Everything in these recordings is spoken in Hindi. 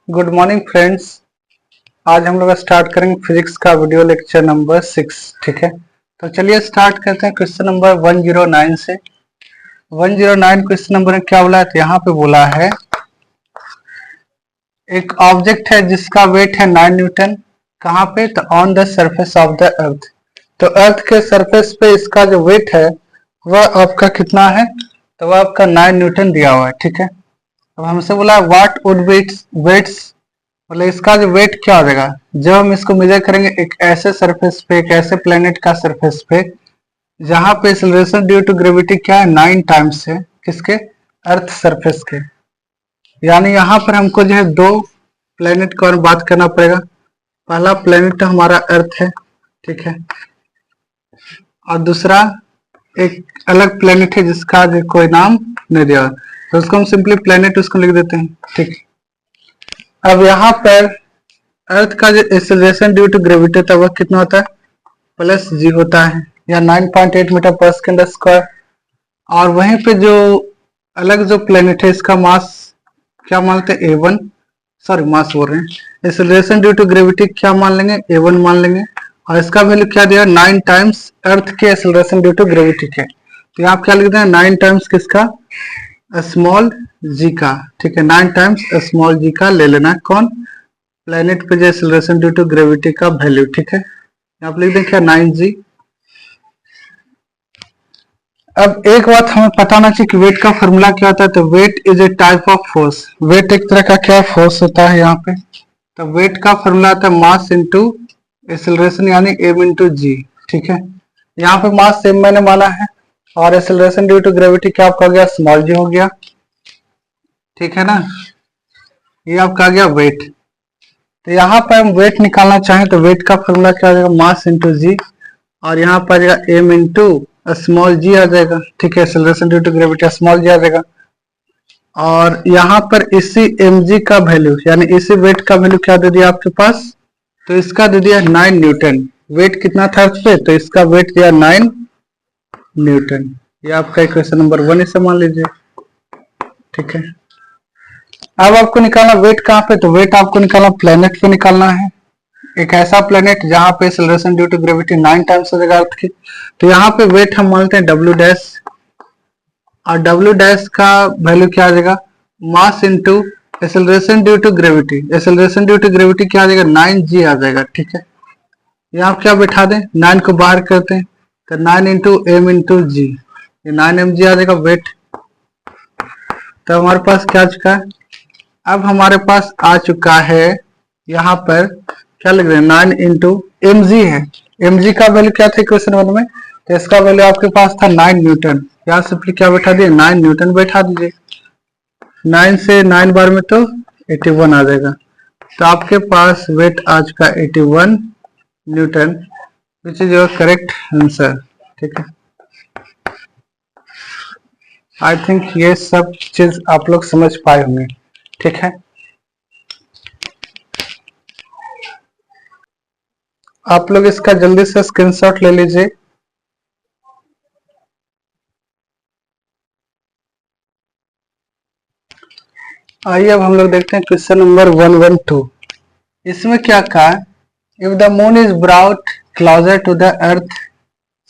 Good morning friends. आज हम लोग स्टार्ट करेंगे फिजिक्स का वीडियो लेक्चर नंबर 6। ठीक है, तो चलिए स्टार्ट करते हैं क्वेश्चन नंबर 109 से। 109 क्वेश्चन नंबर में क्या बोला है, तो यहाँ पे बोला है एक ऑब्जेक्ट है जिसका वेट है 9 न्यूटन। कहाँ पे, तो on the surface of the earth. तो अर्थ के सरफेस पे इसका जो वेट है वह आपका कितना है, तो वह आपका 9 न्यूटन दिया हुआ है। ठीक है, अब हमसे बोला व्हाट वुड वेट्स, मतलब इसका जो वेट क्या हो जाएगा जब हम इसको मेजर करेंगे एक ऐसे सरफेस पे, एक ऐसे प्लेनेट का सरफेस पे जहां पे एक्सेलरेशन ड्यू टू ग्रेविटी क्या है 9 टाइम्स है किसके, अर्थ सरफेस के। यानी यहाँ पर हमको जो है दो प्लेनेट की और बात करना पड़ेगा। पहला प्लेनेट हमारा अर्थ है, ठीक है, और दूसरा एक अलग प्लेनेट है जिसका जो कोई नाम नहीं दिया, तो उसको हम सिंपली प्लेनेट उसको लिख देते हैं। ठीक, अब यहाँ पर अर्थ का जो एक्सेलरेशन ड्यू टू ग्रेविटी होता है वह कितना होता है, प्लस जी होता है, या 9.8 मीटर पर सेकंड स्क्वायर। और वहीं पे जो अलग जो प्लेनेट है इसका मास क्या मानते हैं, A1, सॉरी मास बोल रहे हैं, एक्सेलरेशन ड्यू टू ग्रेविटी क्या मान लेंगे, A1 मान लेंगे। और इसका वैल्यू क्या दिया, 9 टाइम्स अर्थ के एक्सेलरेशन ड्यू टू ग्रेविटी के। तो यहाँ क्या लिखते हैं, 9 टाइम्स किसका, स्मॉल जी का। ठीक है, 9 टाइम्स स्मॉल जी का ले लेना, कौन, प्लेनेट पे जो एक्सेलरेशन ड्यू टू ग्रेविटी का वैल्यू। ठीक है, यहाँ पे लिख दें क्या, 9g। अब एक बात हमें पता होना चाहिए कि वेट का फॉर्मूला क्या होता है, तो weight is a type of force. Weight एक तरह का क्या फोर्स होता है यहाँ पे। तो वेट का फॉर्मूला आता है मास इंटू एक्सेलरेशन, यानी m इंटू जी। ठीक है, यहाँ पे मास सेम मैंने माना है और एक्सेलरेशन ड्यू टू ग्रेविटी क्या आपका हो गया, स्मॉल जी हो गया। ठीक है ना, ये आपका आ गया वेट। तो यहाँ पर हम वेट निकालना चाहें तो वेट का फॉर्मूला क्या आ जाएगा, मास इंटू जी, और यहाँ पर आ जाएगा m इंटू स्मॉल जी आ जाएगा। ठीक है, acceleration due to gravity small G आ जाएगा। और यहाँ पर इसी mg का वैल्यू, यानी इसी वेट का वैल्यू क्या दे दिया आपके पास, तो इसका दे दिया 9 न्यूटन। वेट कितना था अर्थ पे, तो इसका वेट दिया 9 न्यूटन। ये आपका इक्वेशन नंबर 1 इसे मान लीजिए। ठीक है, अब आपको निकालना वेट कहाँ पे, तो वेट आपको निकालना प्लेनेट पे निकालना है। एक ऐसा प्लेनेट जहां पे acceleration due to gravity 9 times हो जाएगा अर्थ की। तो यहाँ पे वेट हम मानते हैं W डैश, और W डैश का वैल्यू क्या आ जाएगा, mass into acceleration due to gravity. Acceleration due to gravity क्या आ जाएगा, 9g आ जाएगा। ठीक है, यहाँ क्या बैठा दें, 9 को बाहर करते हैं तो 9 इंटू m इंटू जी, ये 9mg आ जाएगा वेट। तो हमारे पास क्या आ चुका है, अब हमारे पास आ चुका है यहाँ पर क्या लिख रहे हैं, 9 इंटू एम जी है। एम जी का वैल्यू क्या था इक्वेशन 1 में, तो इसका वैल्यू आपके पास था 9 न्यूटन। यहाँ सिंपली क्या बैठा दिए, 9 न्यूटन बैठा दीजिए। 9 से 9 बार में तो 81 आ जाएगा। तो आपके पास वेट आ चुका 81 Newton, which is your correct answer. ठीक है, आई थिंक ये सब चीज आप लोग समझ पाए होंगे। ठीक है, आप लोग इसका जल्दी से स्क्रीनशॉट ले लीजिए। आइए अब हम लोग देखते हैं क्वेश्चन नंबर 112। इसमें क्या कहा, if the moon is brought closer to the earth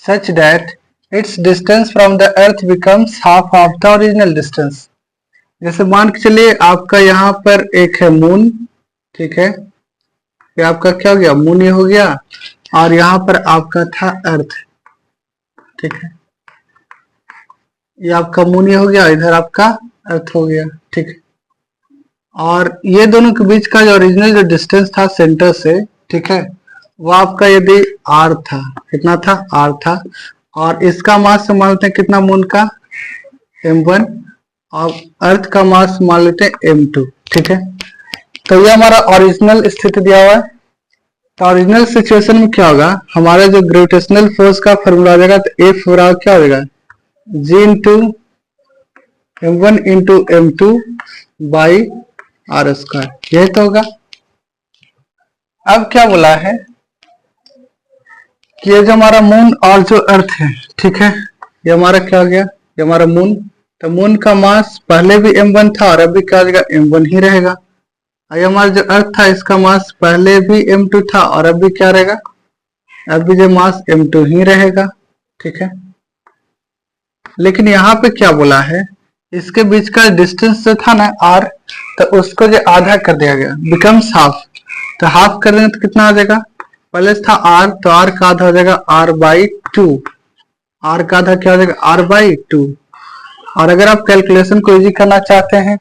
such that its distance from the earth becomes half of the original distance. जैसे मान के चलिए आपका यहाँ पर एक है मून, ठीक है, ये आपका क्या हो गया, मून ये हो गया, और यहाँ पर आपका था अर्थ। ठीक है, ये आपका मून ये हो गया, इधर आपका अर्थ हो गया। ठीक है, और ये दोनों के बीच का जो ओरिजिनल जो डिस्टेंस था सेंटर से, ठीक है, वो आपका यदि r था, कितना था, r था, और इसका मास मानते हैं कितना मून का, m1, और अर्थ का मास मान लेते हैं m2। ठीक है, तो ये हमारा ओरिजिनल स्थिति दिया हुआ है। तो ओरिजिनल सिचुएशन में क्या होगा, हमारा जो ग्रेविटेशनल फोर्स का फॉर्मूला आ जाएगा, तो F बराबर क्या हो जाएगा, G into m1 into m2 by r square, यही तो होगा। अब क्या बोला है कि ये जो हमारा मून और जो अर्थ है, ठीक है, ये हमारा क्या हो गया, ये हमारा मून। तो मून का मास पहले भी m1 था और अभी क्या हो जाएगा, m1 ही रहेगा। ये हमारा जो अर्थ था इसका मास पहले भी m2 था और अब भी क्या रहेगा, अब भी जो मास m2 ही रहेगा। ठीक है, लेकिन यहाँ पे क्या बोला है, इसके बीच का डिस्टेंस जो था ना r, तो उसको जो आधा कर दिया गया, बिकम्स हाफ। तो हाफ कर देंगे तो कितना आ जाएगा, पहले था r, तो r का आधा हो जाएगा r/2। r का आधा क्या हो जाएगा, r/2। और अगर आप कैलकुलेशन को इजी करना चाहते हैं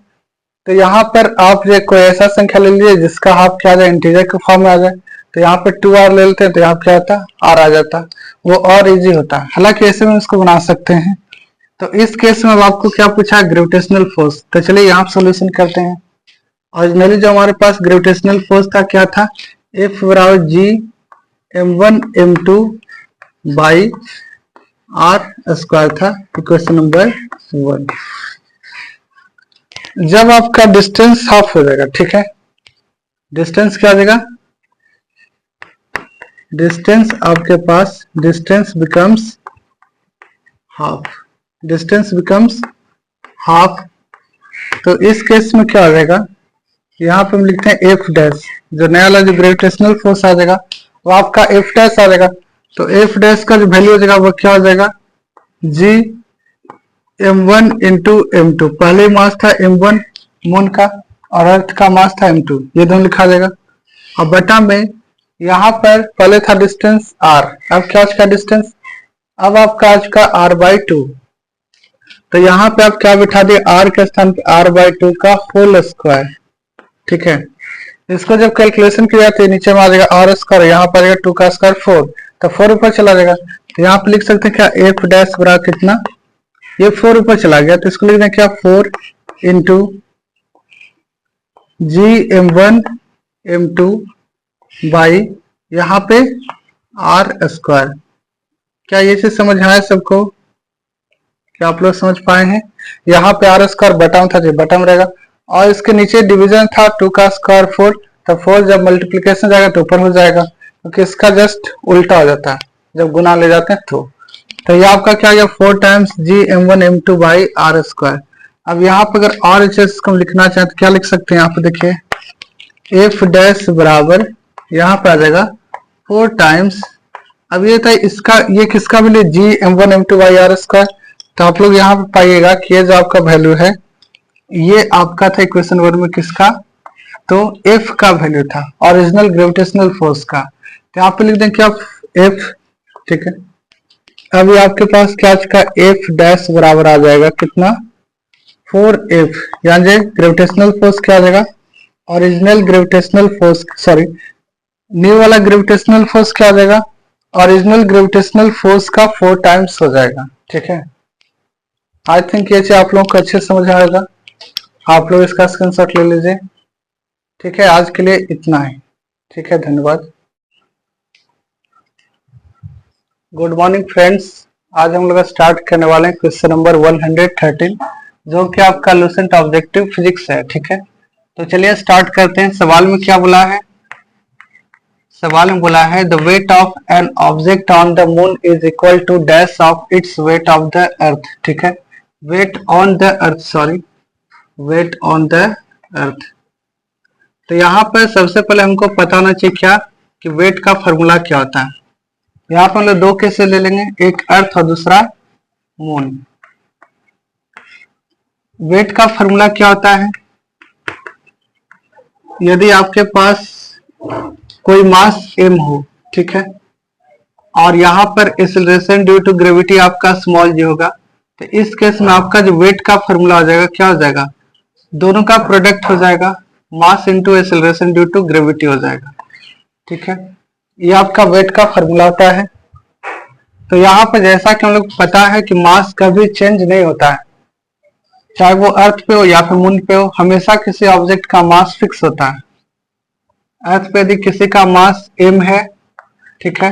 तो यहाँ पर आप जो कोई ऐसा संख्या ले लीजिए जिसका हाफ क्या आ जाए, इंटीजर के फॉर्म में आ जाए। तो यहाँ पे 2r ले लेते हैं तो यहाँ क्या होता है, r आ जाता, वो और इजी होता है। हालांकि ऐसे में इसको बना सकते हैं। तो इस केस में अब आपको क्या पूछा है, ग्रेविटेशनल फोर्स। तो चलिए यहाँ सोल्यूशन करते हैं। ओरिजिनली जो हमारे पास ग्रेविटेशनल फोर्स था क्या था, F बराबर G m1 m2 by r square था, इक्वेशन नंबर 1। जब आपका डिस्टेंस हाफ हो जाएगा, ठीक है, डिस्टेंस क्या आ जाएगा, डिस्टेंस आपके पास, distance becomes half, distance becomes half. तो इस केस में क्या हो जाएगा, यहाँ पे हम लिखते हैं एफ डैश, जो नया वाला जो ग्रेविटेशनल फोर्स आ जाएगा वो आपका एफ डैश आ जाएगा। तो एफ डैश का जो वैल्यू हो जाएगा वो क्या हो जाएगा, जी m1 इंटू m2। पहले मास था m1 मून का और अर्थ का मास था m2, ये दोनों लिखा जाएगा। और बटा में यहाँ पर पहले था डिस्टेंस r, अब क्या चुका डिस्टेंस, अब आपका आ चुका r/2। तो यहाँ पे आप क्या बिठा दिए, r के स्थान पे r/2 का होल स्क्वायर। ठीक है, इसको जब कैलकुलेशन किया जाती है नीचे में आ जाएगा r स्क्वायर, यहाँ पर आ जाएगा 2 का स्क्वायर 4, तो 4 ऊपर चला जाएगा। तो यहाँ पे लिख सकते हैं क्या, एफ डैश बराबर कितना, ये 4 ऊपर चला गया तो इसको लिख दें क्या, 4 into ji m1 m2 by यहाँ पे r स्क्वायर। क्या ये चीज समझ आया सबको, क्या आप लोग समझ पाए हैं। यहाँ पे r स्क्वायर बटम था, जो बटम रहेगा, और इसके नीचे डिवीजन था 2 का स्क्वायर 4, तो 4 जब मल्टीप्लिकेशन जाएगा तो ऊपर हो जाएगा, क्योंकि इसका जस्ट उल्टा हो जाता है जब गुना ले जाते हैं तो ये आपका क्या गया, 4 times G m1 m2 by r square. अब यहाँ पे अगर और एच को हम लिखना चाहें तो क्या लिख सकते हैं, यहाँ पे देखिए एफ डैश बराबर यहाँ पे आ जाएगा 4 टाइम्स, अब ये था इसका, ये किसका value, G m1 m2 by r square. तो आप लोग यहाँ पे पाइएगा कि ये जो आपका वैल्यू है ये आपका था इक्वेशन 1 में किसका, तो F का वैल्यू था, ओरिजिनल ग्रेविटेशनल फोर्स का। तो यहाँ पे लिख दें क्या, F। ठीक है, अभी आपके पास क्या चुका, F डैश बराबर आ जाएगा कितना, 4F, यानी ग्रेविटेशनल फोर्स क्या आ जाएगा, original gravitational force, sorry new वाला ग्रेविटेशनल फोर्स क्या आ जाएगा, ओरिजिनल ग्रेविटेशनल फोर्स का 4 टाइम्स हो जाएगा। ठीक है, आई थिंक ये चीज आप लोगों को अच्छे समझ आएगा, आप लोग इसका स्क्रीनशॉट ले लीजिए। ठीक है, आज के लिए इतना ही। ठीक है, धन्यवाद। गुड मॉर्निंग फ्रेंड्स, आज हम लोग स्टार्ट करने वाले हैं क्वेश्चन नंबर 113, जो कि आपका लूसेंट ऑब्जेक्टिव फिजिक्स है। ठीक है, तो चलिए स्टार्ट करते हैं। सवाल में क्या बोला है, सवाल में बोला है the weight of an object on the moon is equal to dash of its weight of the earth. ठीक है, weight on the earth, sorry weight on the earth. तो यहाँ पर सबसे पहले हमको पता होना चाहिए क्या, कि वेट का फॉर्मूला क्या होता है। यहाँ पर हम लोग 2 केसेस ले लेंगे, एक अर्थ और दूसरा मून। वेट का फॉर्मूला क्या होता है, यदि आपके पास कोई मास m हो, ठीक है, और यहाँ पर एक्सेलरेशन ड्यू टू ग्रेविटी आपका स्मॉल g होगा, तो इस केस में आपका जो वेट का फॉर्मूला हो जाएगा क्या हो जाएगा, दोनों का प्रोडक्ट हो जाएगा, mass into acceleration due to gravity हो जाएगा। ठीक है, ये आपका वेट का फॉर्मूला होता है। तो यहाँ पर जैसा कि हम लोग पता है कि मास कभी चेंज नहीं होता है, चाहे वो अर्थ पे हो या फिर मून पे हो, हमेशा किसी ऑब्जेक्ट का मास फिक्स होता है। अर्थ पे यदि किसी का मास m है, ठीक है,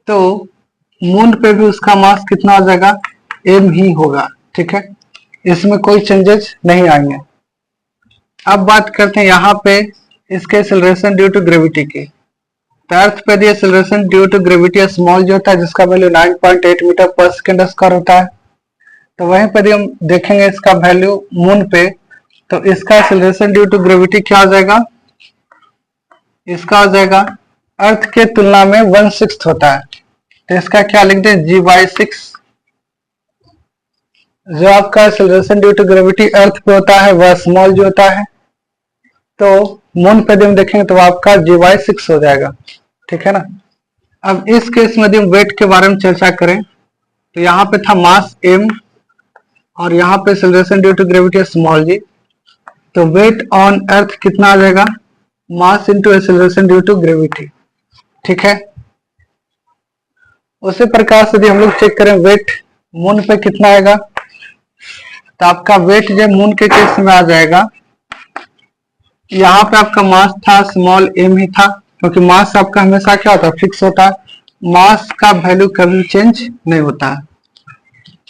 तो मून पे भी उसका मास कितना हो जाएगा, m ही होगा। ठीक है, इसमें कोई चेंजेस नहीं आएंगे। अब बात करते हैं यहाँ पे इसके एक्सेलरेशन ड्यू टू ग्रेविटी की। तो अर्थ पे यदि acceleration due to gravity small जो होता है, जिसका value 9.8 metre per second square होता है, तो वहीं पर हम देखेंगे इसका वैल्यू मून पे, तो इसका एक्सेलरेशन ड्यू टू ग्रेविटी क्या हो जाएगा, इसका हो जाएगा अर्थ के तुलना में 1/6 होता है, तो इसका क्या लिख दें, G/6। जो आपका एक्सेलरेशन ड्यू टू ग्रेविटी अर्थ पे होता है वह स्मॉल जो होता है, तो मून पे हम देखेंगे तो आपका G/6 हो जाएगा, ठीक है ना। अब इस केस में यदि हम वेट के बारे में चर्चा करें तो यहाँ पे था मास m और यहाँ पे acceleration due to gravity small g, तो वेट ऑन अर्थ कितना आ जाएगा, mass into acceleration due to gravity, ठीक है। उसी प्रकार से यदि हम लोग चेक करें वेट मून पे कितना आएगा, तो आपका वेट जो मून के केस में आ जाएगा, यहाँ पे आपका मास था स्मॉल m ही था, क्योंकि मास आपका हमेशा क्या होता है, फिक्स होता है, मास का वैल्यू कभी चेंज नहीं होता है।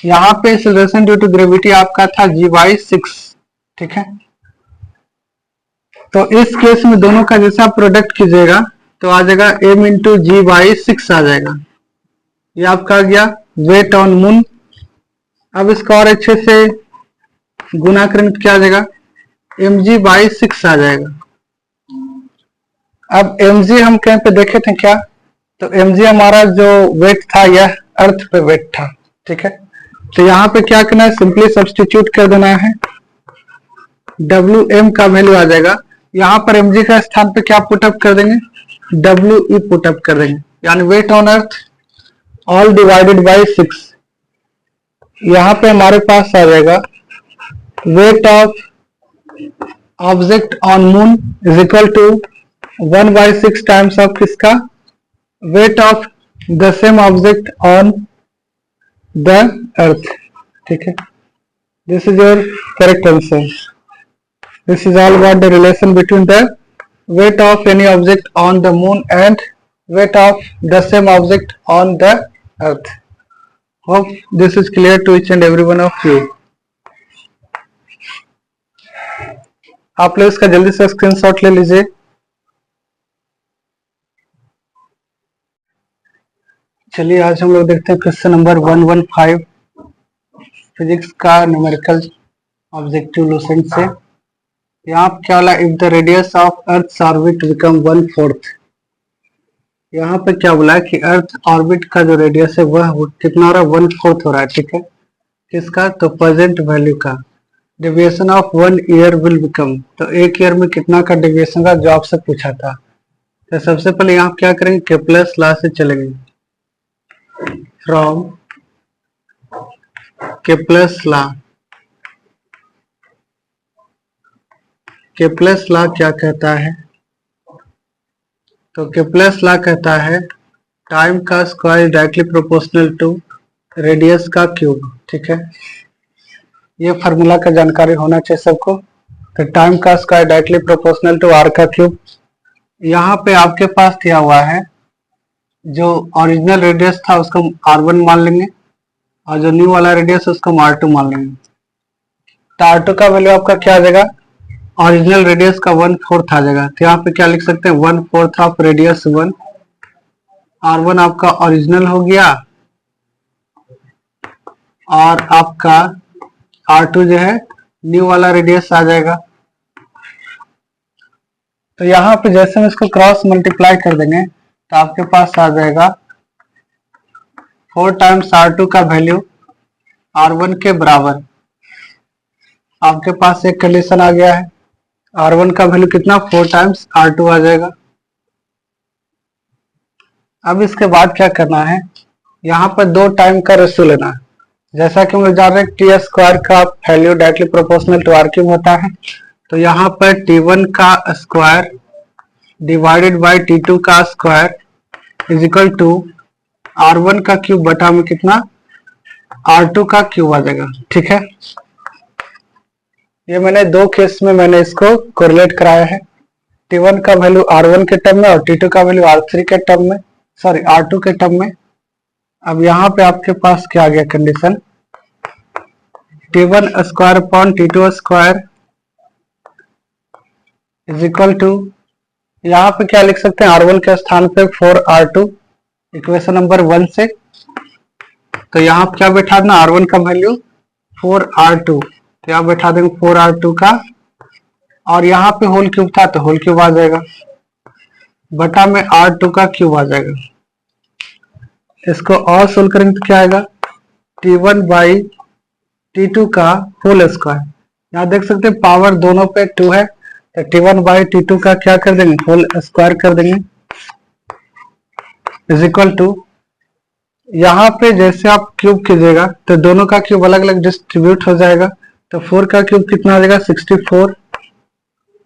यहाँ पे एक्सेलरेशन ड्यू टू ग्रेविटी आपका था G/6, ठीक है। तो इस केस में दोनों का जैसे आप प्रोडक्ट कीजिएगा तो आ जाएगा m इंटू G/6 आ जाएगा, ये आपका आ गया वेट ऑन मून। अब इसका और अच्छे से गुना करेंगे तो क्या आ जाएगा, mg/6 आ जाएगा। अब mg हम कहीं पे देखे थे क्या, तो mg हमारा जो वेट था यह अर्थ पे वेट था, ठीक है। तो यहाँ पे क्या करना है, सिंपली सब्स्टिट्यूट कर देना है, Wm का वैल्यू आ जाएगा, यहाँ पर mg का स्थान पे क्या पुटअप कर देंगे, We पुटअप कर देंगे, यानी weight on earth all divided by 6। यहाँ पे हमारे पास आ जाएगा weight of object on moon is equal to 1/6 times of किसका, weight of the same object on the earth, ठीक है। This is your correct answer. This is all about the relation between the weight of any object on the moon and weight of the same object on the earth. Hope this is clear to each and every one of you. आप लोग इसका जल्दी से स्क्रीनशॉट ले लीजिए। चलिए आज हम लोग देखते हैं क्वेश्चन नंबर 115 फिजिक्स का न्यूमेरिकल ऑब्जेक्टिव लूसेंट से। यहाँ क्या बोला, if the radius of earth orbit become 1/4, यहाँ पे क्या बोला कि अर्थ ऑर्बिट का जो रेडियस है वह कितना हो रहा है, 1/4 हो रहा है, ठीक है। किसका, तो प्रेजेंट वैल्यू का। Deviation of 1 year will become, तो एक ईयर में कितना का डेविएशन का जो आपसे पूछा था। तो सबसे पहले यहाँ क्या करेंगे, केपलर्स लॉ से चलेंगे, from Kepler's law. Kepler's law क्या कहता है, तो केपलर्स लॉ कहता है टाइम का square directly proportional to radius का क्यूब, ठीक है। ये फार्मूला का जानकारी होना चाहिए सबको। तो टाइम का square directly proportional to r का क्यूब। यहाँ पे आपके पास दिया हुआ है जो ओरिजिनल रेडियस था उसको r1 मान लेंगे और जो न्यू वाला रेडियस उसको हम r2 मान लेंगे। तो r2 का वैल्यू आपका क्या आ जाएगा, ओरिजिनल रेडियस का 1/4 आ जाएगा। तो यहाँ पे क्या लिख सकते हैं, 1/4 ऑफ रेडियस 1। r1 आपका ओरिजिनल हो गया और आपका r2 जो है न्यू वाला रेडियस आ जाएगा। तो यहाँ पे जैसे हम इसको क्रॉस मल्टीप्लाई कर देंगे तो आपके पास आ जाएगा 4 टाइम्स r2 का वैल्यू r1 के बराबर। आपके पास एक कंडीशन आ गया है, r1 का वैल्यू कितना, 4 टाइम्स r2 आ जाएगा। अब इसके बाद क्या करना है, यहाँ पर 2 टाइम का रेशियो लेना है। जैसा कि हम लोग जान रहे हैं टी स्क्वायर का value directly proportional to r cube होता है। तो यहाँ पर t1 का स्क्वायर डिवाइडेड बाय t2 का square is equal to r1 का क्यूब बटा में कितना, r2 का क्यूब आ जाएगा, ठीक है। ये मैंने 2 केस में मैंने इसको कोरिलेट कराया है, t1 का वैल्यू r1 के टर्म में और t2 का वैल्यू r3 के टर्म में, सॉरी r2 के टर्म में। अब यहाँ पे आपके पास क्या आ गया condition, t1 square upon t2 square is equal to, यहाँ पे क्या लिख सकते हैं, r1 के स्थान पे 4r2 इक्वेशन नंबर 1 से। तो यहाँ पे क्या बैठा देना, r1 का वैल्यू 4r2, तो यहाँ बैठा देंगे 4r2 का और यहाँ पे होल क्यूब था तो होल क्यूब आ जाएगा, बटा में R2 का क्यूब आ जाएगा। इसको और सोल्व करेंगे तो क्या आएगा, T1 बाई T2 का होल स्क्वायर। यहाँ देख सकते हैं पावर दोनों पे 2 है, तो T1 बाई T2 का क्या कर देंगे, होल स्क्वायर कर देंगे, इज इक्वल टू, यहाँ पे जैसे आप क्यूब कीजिएगा तो दोनों का क्यूब अलग अलग डिस्ट्रीब्यूट हो जाएगा, तो 4 का क्यूब कितना आ जाएगा 64,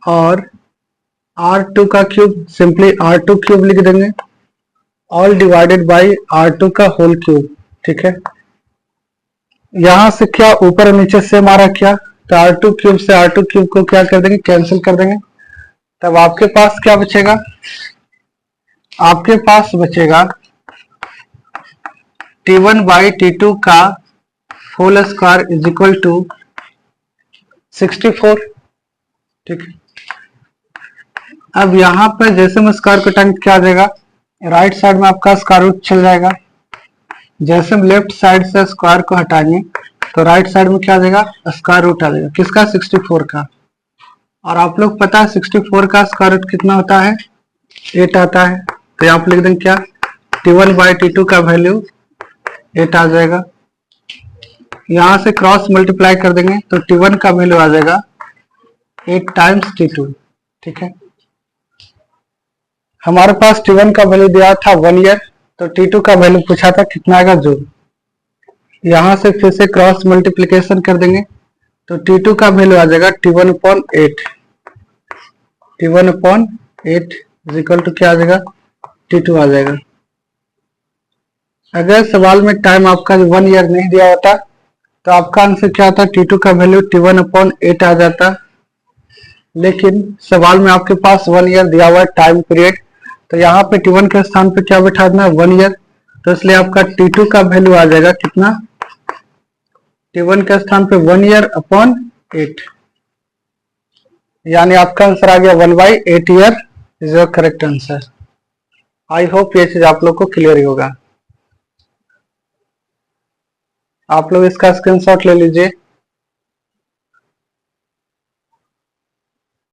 और R2 का क्यूब सिंपली R2 क्यूब लिख देंगे, ऑल डिवाइडेड बाई R2 का होल क्यूब। ठीक है, यहां से क्या ऊपर और नीचे सेम आ रहा क्या, तो R2 क्यूब से R2 क्यूब को क्या कर देंगे, कैंसिल कर देंगे। तब आपके पास क्या बचेगा, आपके पास बचेगा T1 बाई T2 का whole square is equal to 64। ठीक है, अब यहाँ पर जैसे हम स्क्वायर को टाइम क्या आ जाएगा, राइट साइड में आपका स्क्वायर रूट चल जाएगा, जैसे हम लेफ्ट साइड से स्क्वायर को हटाएंगे तो राइट साइड में क्या आ जाएगा, स्क्वायर रूट आ जाएगा, किसका 64 का। और आप लोग पता है 64 का स्क्वायर रूट कितना होता है, 8 आता है, तो यहाँ पे लिख देंगे क्या, T1 बाई T2 का वैल्यू 8 आ जाएगा। यहां से क्रॉस मल्टीप्लाई कर देंगे तो T1 का वैल्यू आ जाएगा 8 टाइम्स T2। ठीक है, हमारे पास T1 का वैल्यू दिया था 1 ईयर, तो T2 का वैल्यू पूछा था कितना आएगा, जून। यहां से फिर से क्रॉस मल्टीप्लिकेशन कर देंगे तो T2 का वैल्यू आ जाएगा T1/8, T1/8 is equal to क्या आ जाएगा, T2 आ जाएगा। अगर सवाल में टाइम आपका 1 ईयर नहीं दिया होता तो आपका आंसर क्या होता, T2 का वैल्यू T1/8 आ जाता, लेकिन सवाल में आपके पास 1 ईयर दिया हुआ है टाइम पीरियड, तो यहाँ पे T1 के स्थान पे क्या बैठा देना है, 1 ईयर, तो इसलिए आपका T2 का वैल्यू आ जाएगा कितना, T1 के स्थान पे 1 ईयर अपॉन 8, यानी आपका आंसर आ गया 1/8 year is your correct answer. I hope ये चीज आप लोग को क्लियर ही होगा। आप लोग इसका स्क्रीनशॉट ले लीजिए